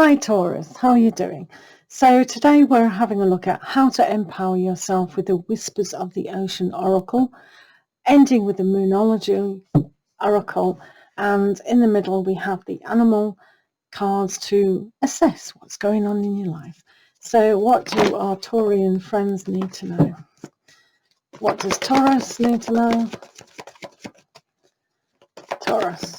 Hi Taurus, how are you doing? So today we're having a look at how to empower yourself with the Whispers of the Ocean Oracle, ending with the Moonology Oracle, and in the middle we have the animal cards to assess what's going on in your life. So what do our Taurian friends need to know? What does Taurus need to know? Taurus.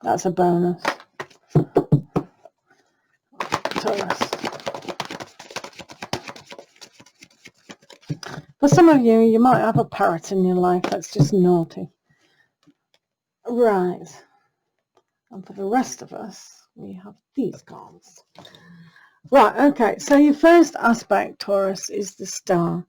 That's a bonus. Taurus. For some of you, you might have a parrot in your life that's just naughty. Right. And for the rest of us, we have these cards. Right, okay, so your first aspect, Taurus, is the Star.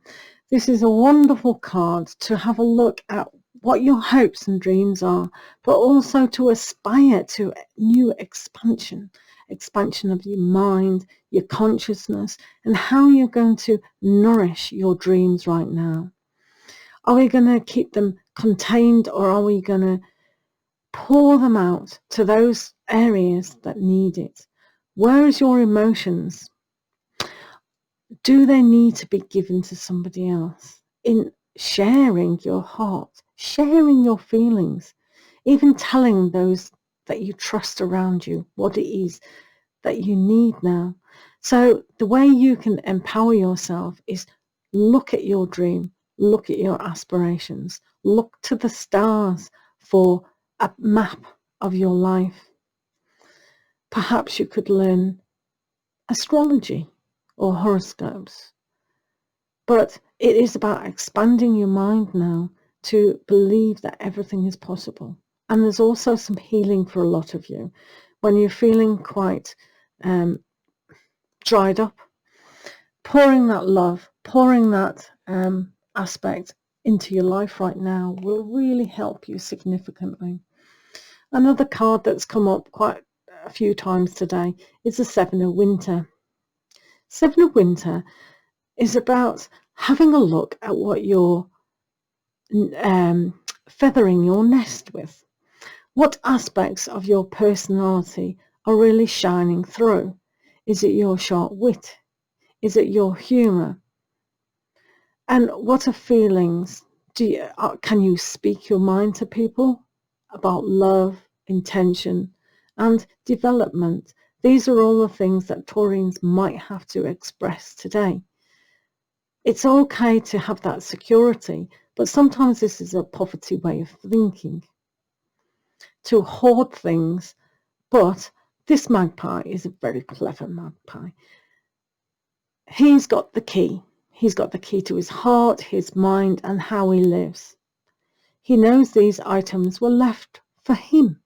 This is a wonderful card to have a look at what your hopes and dreams are, but also to aspire to new expansion of your mind, your consciousness, and how you're going to nourish your dreams right now. Are we going to keep them contained, or are we going to pour them out to those areas that need it? Where is your emotions? Do they need to be given to somebody else? In sharing your heart, sharing your feelings, even telling those that you trust around you what it is that you need now. So the way you can empower yourself is look at your dream, look at your aspirations, look to the stars for a map of your life. Perhaps you could learn astrology or horoscopes. But it is about expanding your mind now to believe that everything is possible. And there's also some healing for a lot of you. When you're feeling quite dried up, pouring that love, pouring that aspect into your life right now will really help you significantly. Another card that's come up quite a few times today is the Seven of Winter. Seven of Winter is about having a look at what you're feathering your nest with. What aspects of your personality are really shining through? Is it your sharp wit? Is it your humour? And what are feelings? Can you speak your mind to people about love, intention, and development? These are all the things that Taurians might have to express today. It's okay to have that security, but sometimes this is a poverty way of thinking, to hoard things. But this magpie is a very clever magpie. He's got the key. He's got the key to his heart, his mind, and how he lives. He knows these items were left for him.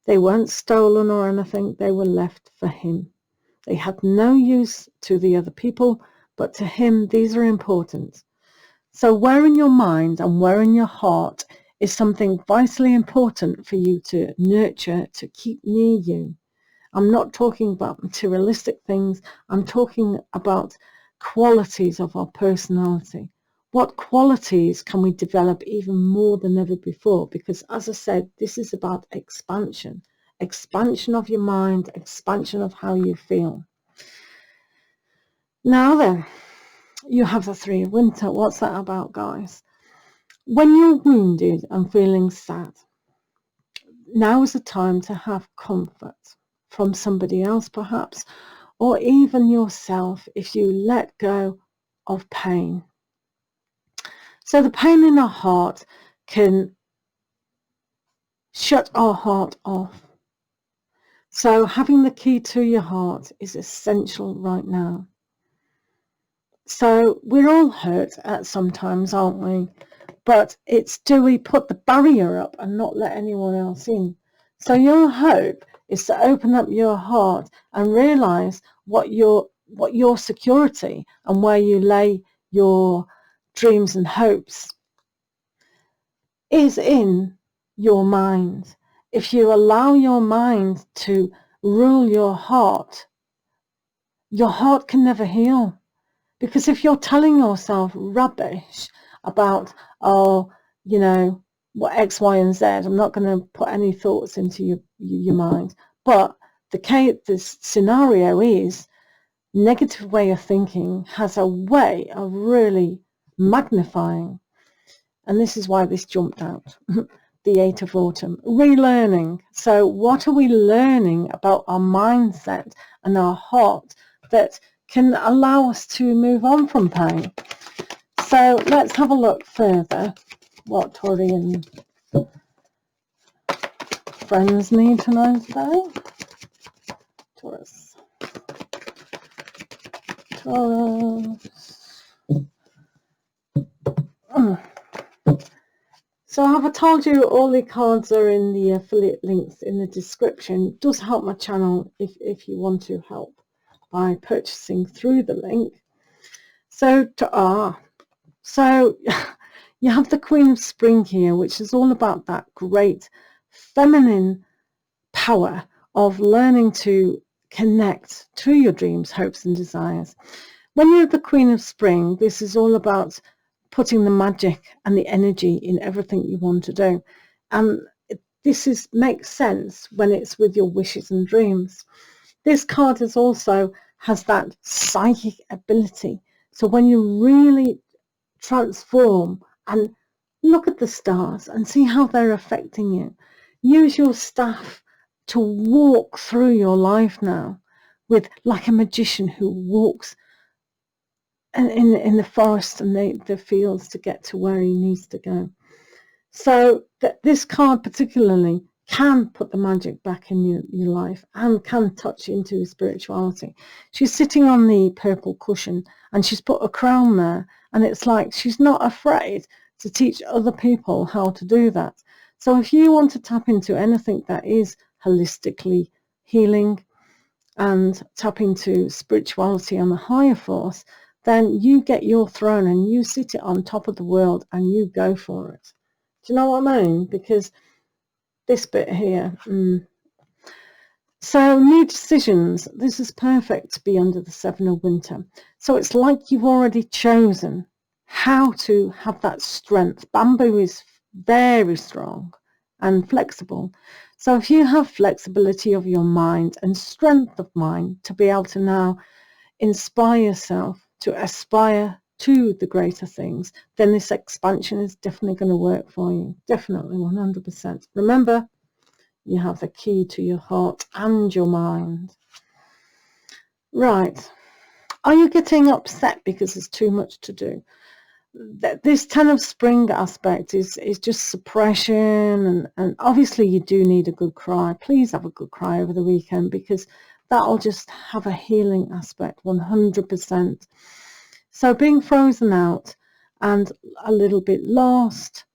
They weren't stolen or anything. They were left for him. They had no use to the other people, but to him, these are important. So where in your mind and where in your heart is something vitally important for you to nurture, to keep near you? I'm not talking about materialistic things. I'm talking about qualities of our personality. What qualities can we develop even more than ever before? Because as I said, this is about expansion of your mind, expansion of how you feel. Now then, you have the Three of Winter. What's that about, guys? When you're wounded and feeling sad, now is the time to have comfort from somebody else perhaps, or even yourself if you let go of pain. So the pain in our heart can shut our heart off. So having the key to your heart is essential right now. So we're all hurt at sometimes, aren't we? But it's, do we put the barrier up and not let anyone else in? So your hope is to open up your heart and realize what your security and where you lay your dreams and hopes is in your mind. If you allow your mind to rule your heart can never heal. Because if you're telling yourself rubbish about, oh, you know, what X, Y, and Z. I'm not going to put any thoughts into your mind. But the scenario is, negative way of thinking has a way of really magnifying. And this is why this jumped out. The 8 of Autumn. Relearning. So what are we learning about our mindset and our heart that can allow us to move on from pain? So let's have a look further what Taurian friends need to know today. Taurus. So have I told you all the cards are in the affiliate links in the description? It does help my channel if you want to help by purchasing through the link. So you have the Queen of Spring here, which is all about that great feminine power of learning to connect to your dreams, hopes and desires. When you're the Queen of Spring, this is all about putting the magic and the energy in everything you want to do. And this makes sense when it's with your wishes and dreams. This card has that psychic ability. So when you really transform and look at the stars and see how they're affecting you, use your staff to walk through your life now with like a magician who walks in the forest and the fields to get to where he needs to go. So this card particularly can put the magic back in your life and can touch into spirituality. She's sitting on the purple cushion and she's put a crown there, and it's like she's not afraid to teach other people how to do that. So if you want to tap into anything that is holistically healing and tap into spirituality on a higher force, then you get your throne and you sit it on top of the world and you go for it. Do you know what I mean? Because this bit here. So new decisions. This is perfect to be under the 7 of Winter. So it's like you've already chosen how to have that strength. Bamboo is very strong and flexible. So if you have flexibility of your mind and strength of mind to be able to now inspire yourself to aspire to the greater things, then this expansion is definitely going to work for you. Definitely, 100%. Remember, you have the key to your heart and your mind. Right. Are you getting upset because there's too much to do? This 10 of Spring aspect is just suppression, and obviously you do need a good cry. Please have a good cry over the weekend, because that'll just have a healing aspect, 100%. So being frozen out and a little bit lost,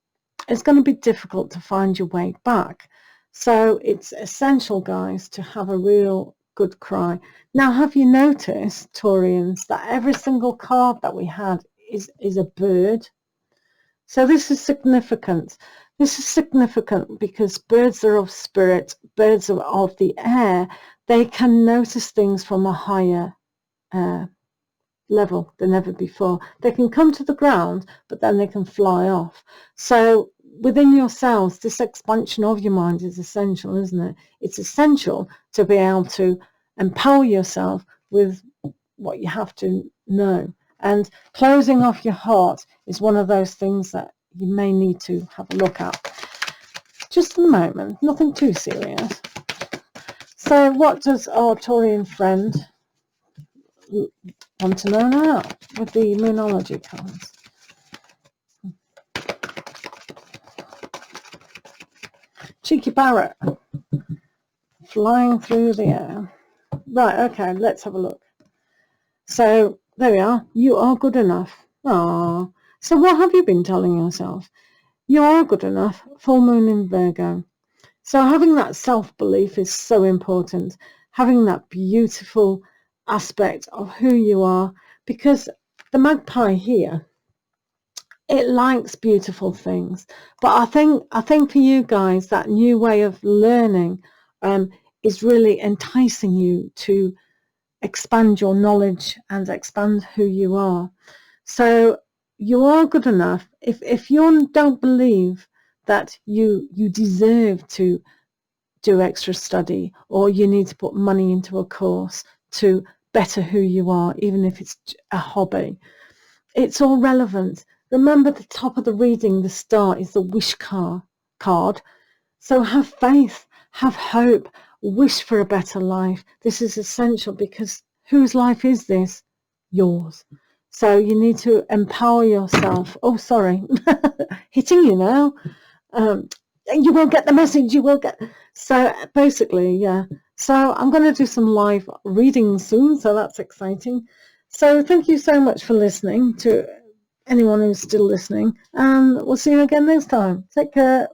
it's going to be difficult to find your way back. So it's essential, guys, to have a real good cry. Now, have you noticed, Taurians, that every single card that we had is a bird? So this is significant. This is significant because birds are of spirit, birds are of the air. They can notice things from a higher level than ever before. They can come to the ground, but then they can fly off. So within yourselves, this expansion of your mind is essential, isn't it? It's essential to be able to empower yourself with what you have to know. And closing off your heart is one of those things that you may need to have a look at. Just a moment, nothing too serious. So what does our Taurian friend want to know now with the moonology cards? Cheeky parrot flying through the air. Right, okay, let's have a look. So there we are. You are good enough. Aww. So what have you been telling yourself? You are good enough. Full moon in Virgo. So having that self-belief is so important. Having that beautiful aspect of who you are, because the magpie here, it likes beautiful things. But I think for you guys, that new way of learning is really enticing you to expand your knowledge and expand who you are. So you are good enough. If you don't believe that you deserve to do extra study, or you need to put money into a course to better who you are, even if it's a hobby, it's all relevant. Remember, the top of the reading, the star, is the wish card. So have faith, have hope, wish for a better life. This is essential, because whose life is this? Yours. So you need to empower yourself. Oh, sorry, hitting you now. You will get the message. You will get. So basically, yeah. So I'm going to do some live reading soon. So that's exciting. So thank you so much for listening, to anyone who's still listening. And we'll see you again next time. Take care.